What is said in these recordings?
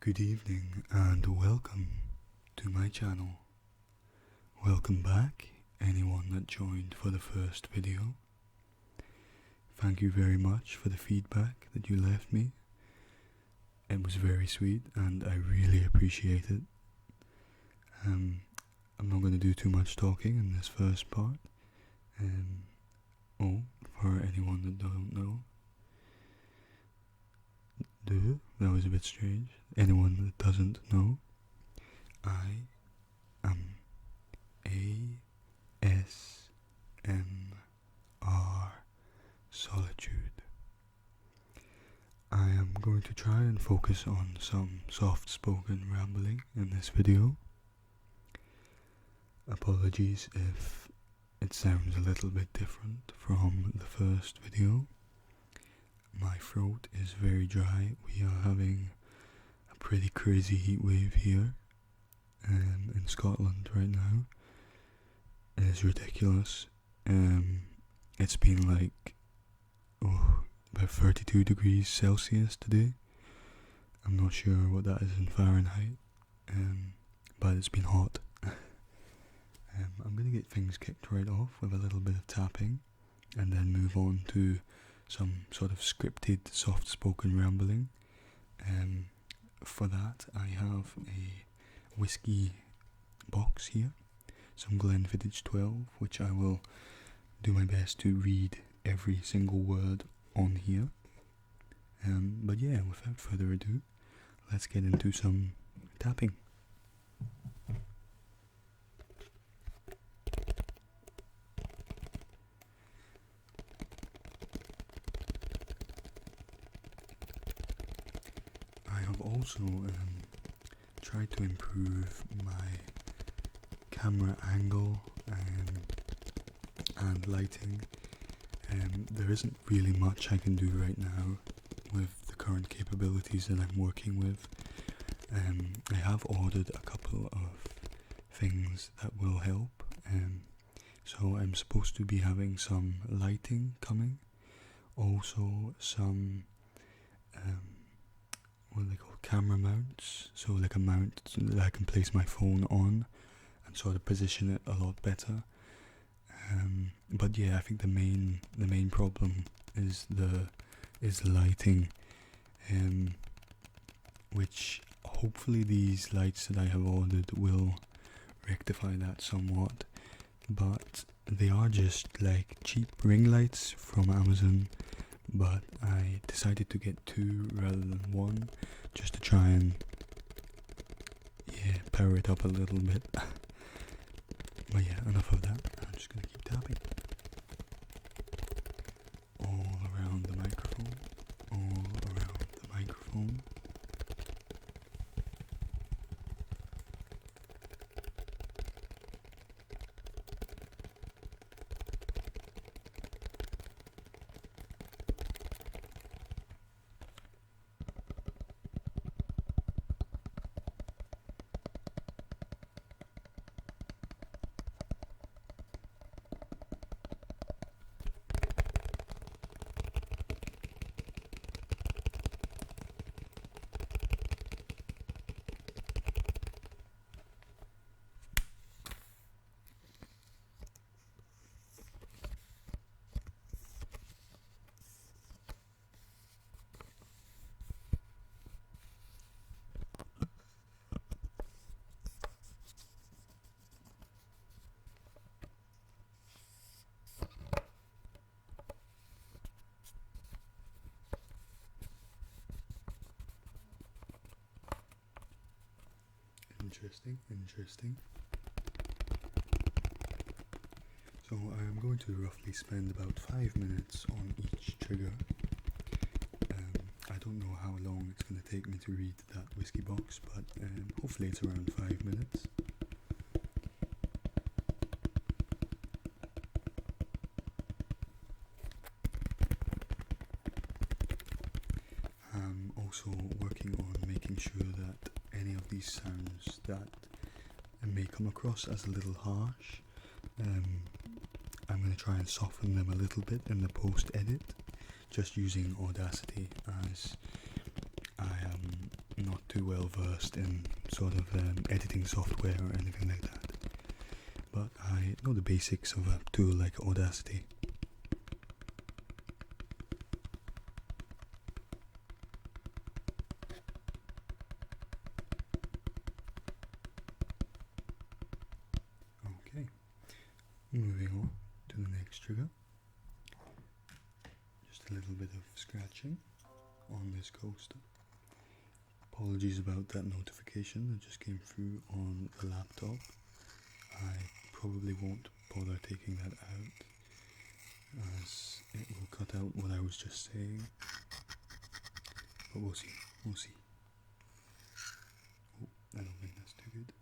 Good evening and welcome to my channel. Welcome back, anyone that joined for the first video. Thank you very much for the feedback that you left me. It was very sweet and I really appreciate it. I'm not going to do too much talking in this first part. For anyone that don't know, that was a bit strange. Anyone that doesn't know, I am ASMR Solitude. I am going to try and focus on some soft-spoken rambling in this video. Apologies if it sounds a little bit different from the first video. My throat is very dry. We are having a pretty crazy heat wave here in Scotland right now. It is ridiculous. It's been like about 32 degrees Celsius today. I'm not sure what that is in Fahrenheit, but it's been hot. I'm going to get things kicked right off with a little bit of tapping and then move on to some sort of scripted, soft-spoken rambling. For that, I have a whiskey box here, some Glenfiddich 12, which I will do my best to read every single word on here. But yeah, without further ado, let's get into some tapping. I've also tried to improve my camera angle and lighting. There isn't really much I can do right now with the current capabilities that I'm working with. I have ordered a couple of things that will help. So I'm supposed to be having some lighting coming, also some what are they called, camera mounts, so like a mount that I can place my phone on and sort of position it a lot better. But yeah, I think the main problem is the lighting, which hopefully these lights that I have ordered will rectify that somewhat. But they are just like cheap ring lights from Amazon. But I decided to get two rather than one, just to try and power it up a little bit. But yeah, enough of that. I'm just gonna keep tapping all around the microphone, all around the microphone. Interesting. So I am going to roughly spend about 5 minutes on each trigger. I don't know how long it's going to take me to read that whiskey box, but hopefully it's around 5 minutes. I'm also working on making sure that any of these sounds that may come across as a little harsh, I'm going to try and soften them a little bit in the post-edit, just using Audacity, as I am not too well versed in sort of editing software or anything like that, but I know the basics of a tool like Audacity. Okay, moving on to the next trigger. Just a little bit of scratching on this coaster. Apologies about that notification that just came through on the laptop. I probably won't bother taking that out, as it will cut out what I was just saying, but we'll see. Oh, I don't think that's too good.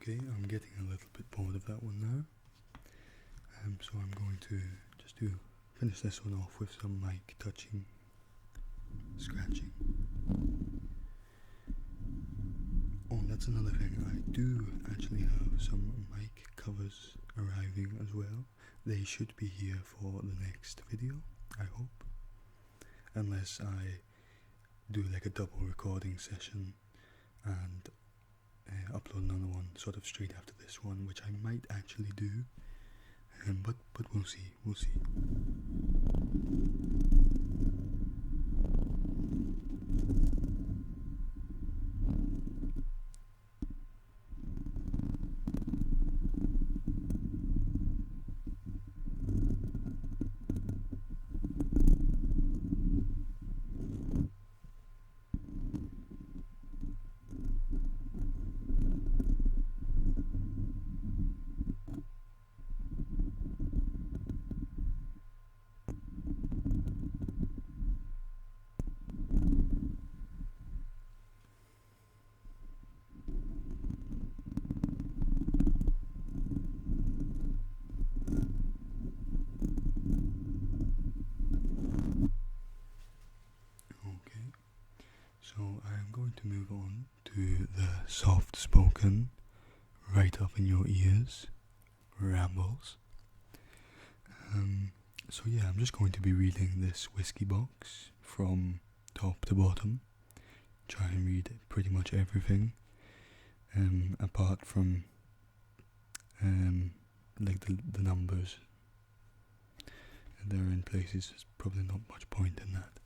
Okay, I'm getting a little bit bored of that one now, so I'm going to just finish this one off with some mic touching, scratching. Oh, that's another thing, I do actually have some mic covers arriving as well. They should be here for the next video, I hope, unless I do like a double recording session and upload another one sort of straight after this one, which I might actually do, but we'll see. So I'm going to move on to the soft-spoken, right up in your ears, rambles. So yeah, I'm just going to be reading this whiskey box from top to bottom. Try and read pretty much everything, apart from like the numbers. And they're in places, there's probably not much point in that.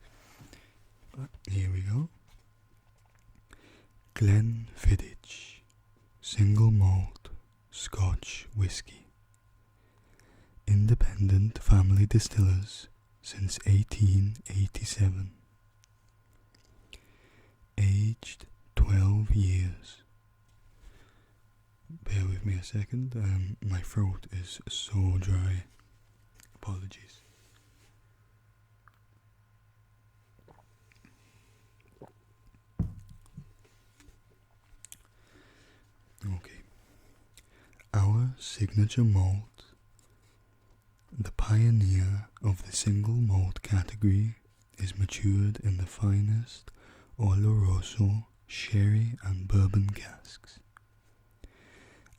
But here we go. Glenfiddich Single Malt Scotch Whisky. Independent family distillers since 1887. Aged 12 years. Bear with me a second, my throat is so dry. Apologies. signature malt, the pioneer of the single malt category, is matured in the finest Oloroso, sherry and bourbon casks,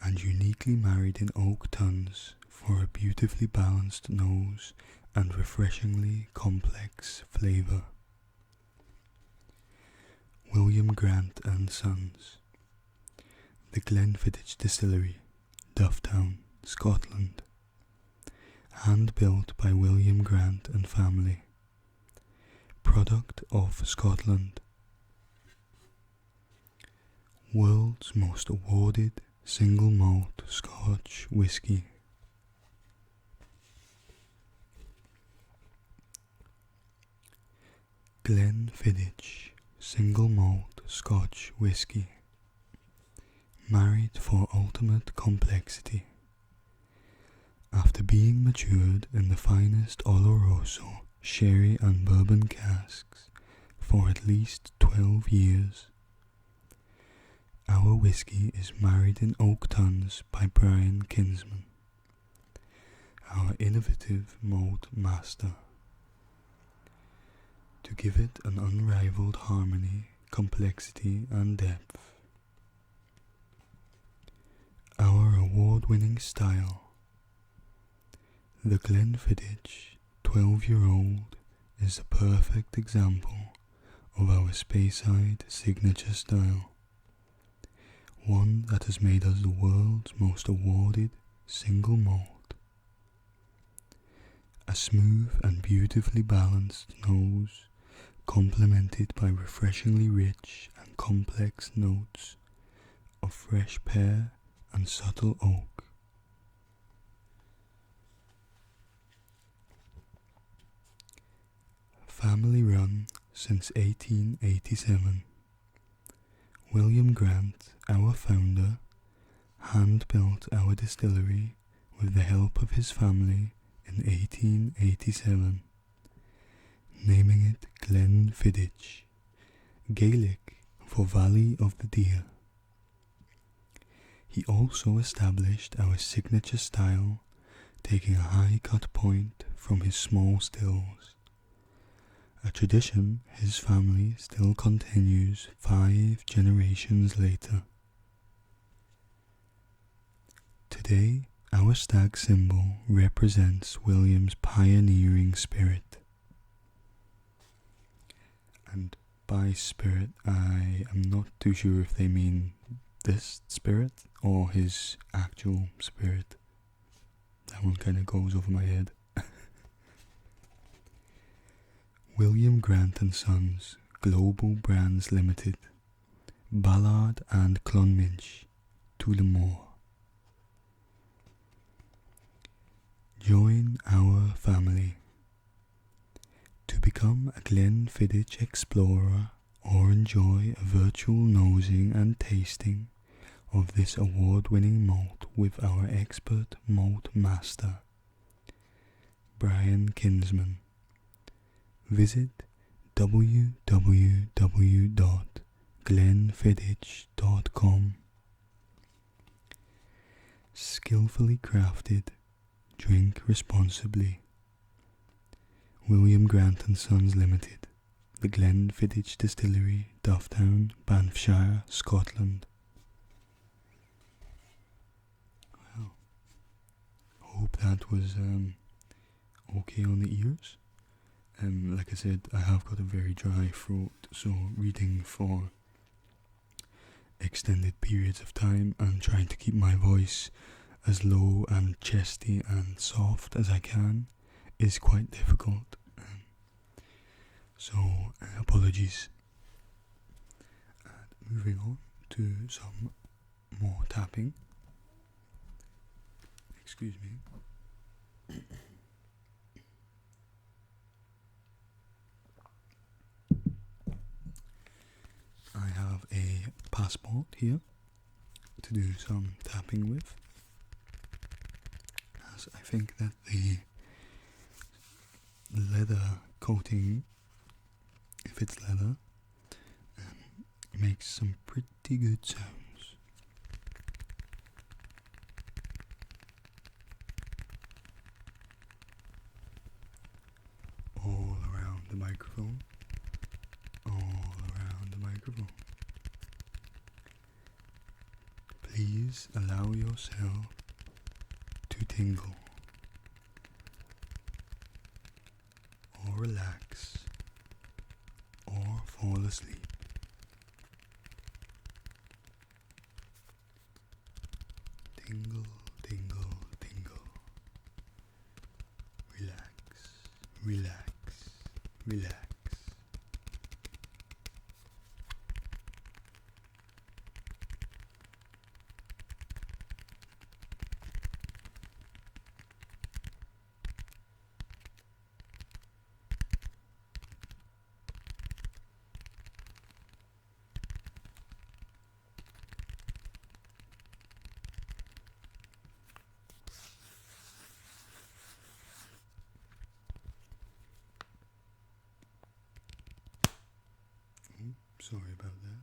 and uniquely married in oak tons for a beautifully balanced nose and refreshingly complex flavour. William Grant and Sons, the Glenfiddich Distillery, Dufftown, Scotland. Hand built by William Grant and family. Product of Scotland. World's most awarded single malt Scotch whisky. Glenfiddich single malt Scotch whisky. Married for ultimate complexity. After being matured in the finest Oloroso, sherry and bourbon casks for at least 12 years, our whisky is married in oak tons by Brian Kinsman, our innovative malt master, to give it an unrivaled harmony, complexity and depth. Our award-winning style. The Glenfiddich 12-year-old is a perfect example of our Speyside signature style, one that has made us the world's most awarded single malt. A smooth and beautifully balanced nose, complemented by refreshingly rich and complex notes of fresh pear and subtle oak. Family run since 1887. William Grant, our founder, hand-built our distillery with the help of his family in 1887, naming it Glenfiddich, Gaelic for Valley of the Deer. He also established our signature style, taking a high cut point from his small stills, a tradition his family still continues 5 generations later. Today, our stag symbol represents William's pioneering spirit. And by spirit, I am not too sure if they mean this spirit or his actual spirit. That one kind of goes over my head. William Grant and Sons, Global Brands Limited, Ballard and Clonminch, Tullamore. Join our family. To become a Glenfiddich explorer or enjoy a virtual nosing and tasting of this award-winning malt with our expert malt master, Brian Kinsman, visit www.glenfiddich.com. Skillfully crafted, drink responsibly. William Grant and Sons Limited, the Glenfiddich Distillery, Dufftown, Banffshire, Scotland. Well, hope that was okay on the ears. Like I said, I have got a very dry throat, so reading for extended periods of time and trying to keep my voice as low and chesty and soft as I can is quite difficult. So apologies. And moving on to some more tapping. Excuse me. I have a passport here to do some tapping with, as I think that the leather coating, if it's leather, makes some pretty good sounds. microphone. Please allow yourself to tingle or relax or fall asleep. Tingle, tingle, tingle. Relax, relax, relax. Sorry about that.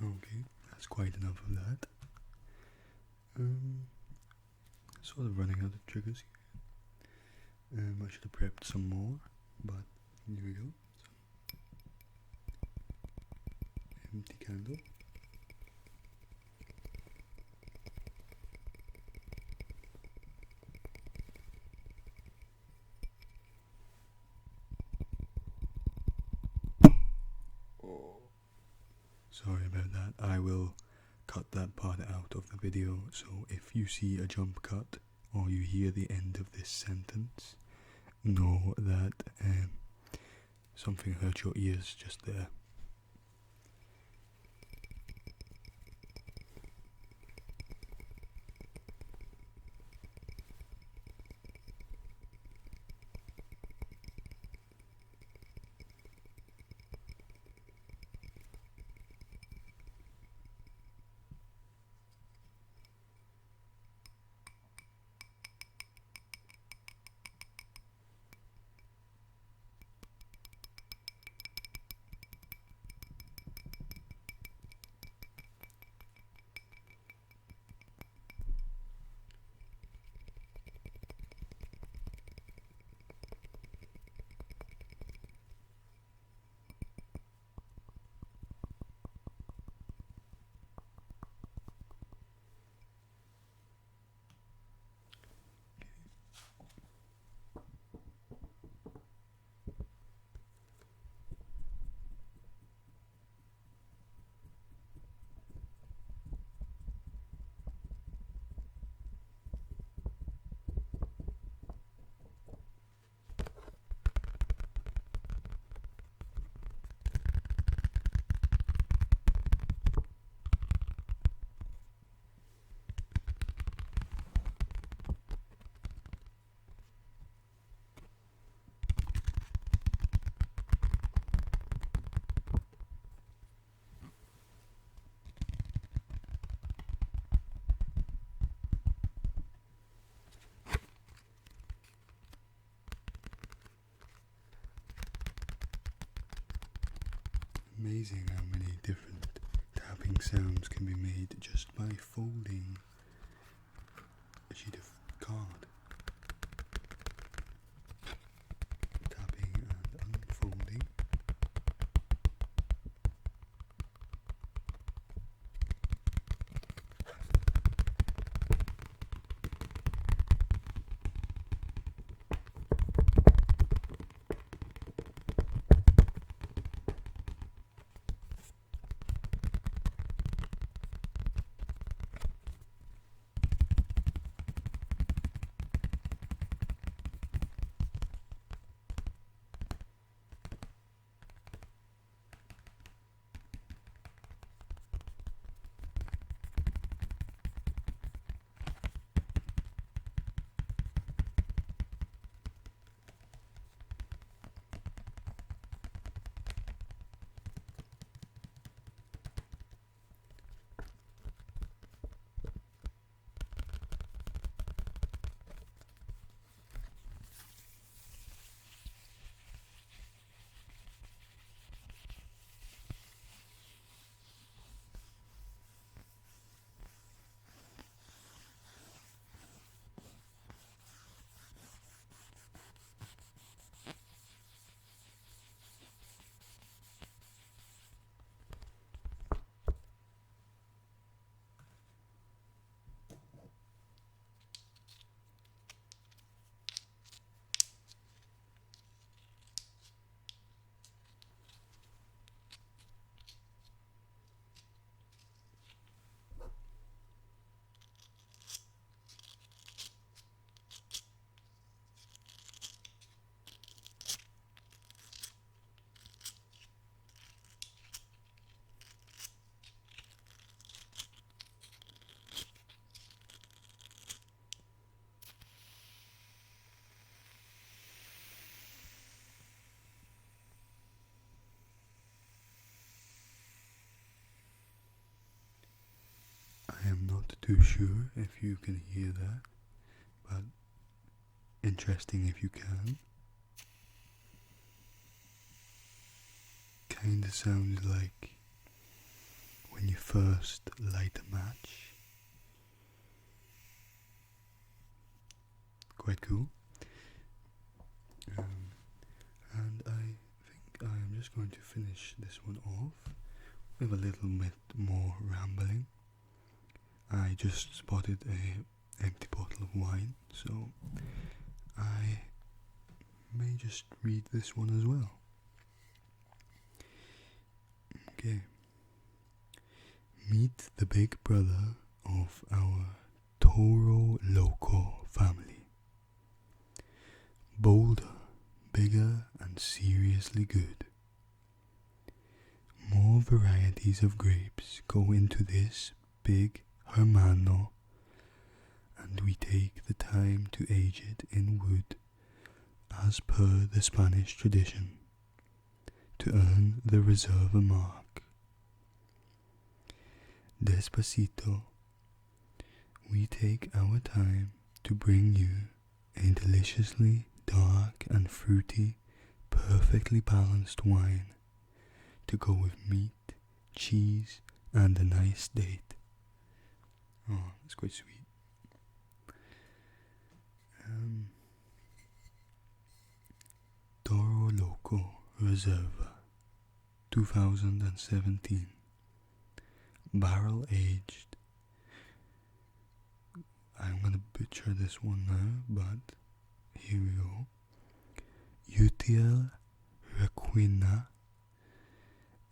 Okay, that's quite enough of that. Sort of running out of triggers here. I should have prepped some more, but here we go. Empty candle. Sorry about that. I will cut that part out of the video, so if you see a jump cut or you hear the end of this sentence, know that something hurt your ears just there. Amazing how many different tapping sounds can be made just by folding a sheet of card, tapping and unfolding. I am not too sure if you can hear that, but interesting if you can. Kinda sounds like when you first light a match. Quite cool. And I think I am just going to finish this one off with a little bit more rambling. I just spotted a empty bottle of wine, so I may just read this one as well. Okay. Meet the big brother of our Toro Loco family. Bolder, bigger and seriously good. More varieties of grapes go into this big Hermano, and we take the time to age it in wood as per the Spanish tradition to earn the Reserva mark. Despacito, we take our time to bring you a deliciously dark and fruity, perfectly balanced wine to go with meat, cheese, and a nice date. Oh, that's quite sweet. Toro Loco Reserva 2017. Barrel aged. I'm gonna butcher this one now, but here we go. Utiel Requina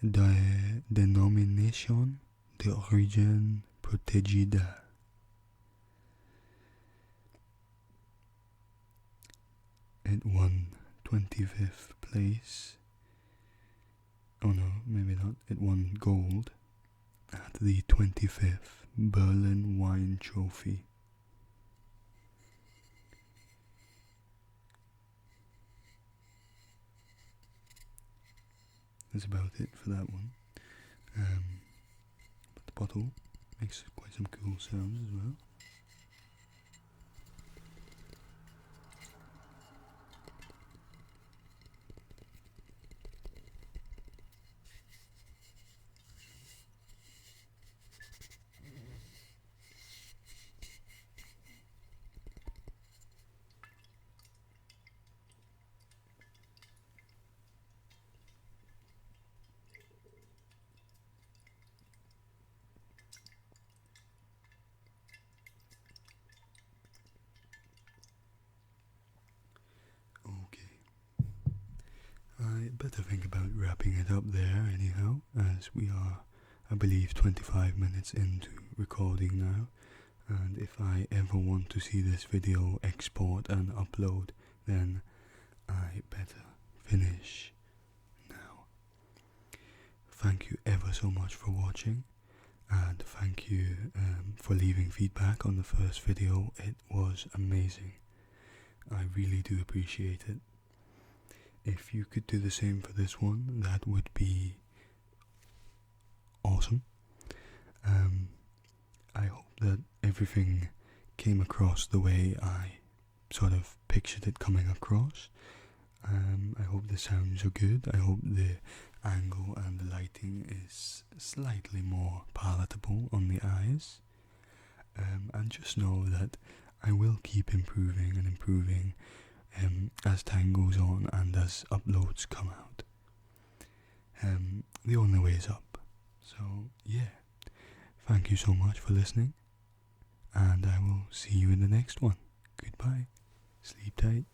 de Denomination de Origin Protegida. It won 25th place. Oh no, maybe not. It won gold at the 25th Berlin Wine Trophy. That's about it for that one. But the bottle makes quite some cool sounds as well. wrapping it up there anyhow, as we are, I believe, 25 minutes into recording now. And if I ever want to see this video export and upload, then I better finish now. Thank you ever so much for watching, and thank you for leaving feedback on the first video. It was amazing. I really do appreciate it. If you could do the same for this one, that would be awesome. I hope that everything came across the way I sort of pictured it coming across. I hope the sounds are good. I hope the angle and the lighting is slightly more palatable on the eyes. And just know that I will keep improving and improving as time goes on and as uploads come out. The only way is up. So yeah, thank you so much for listening, and I will see you in the next one. Goodbye. Sleep tight.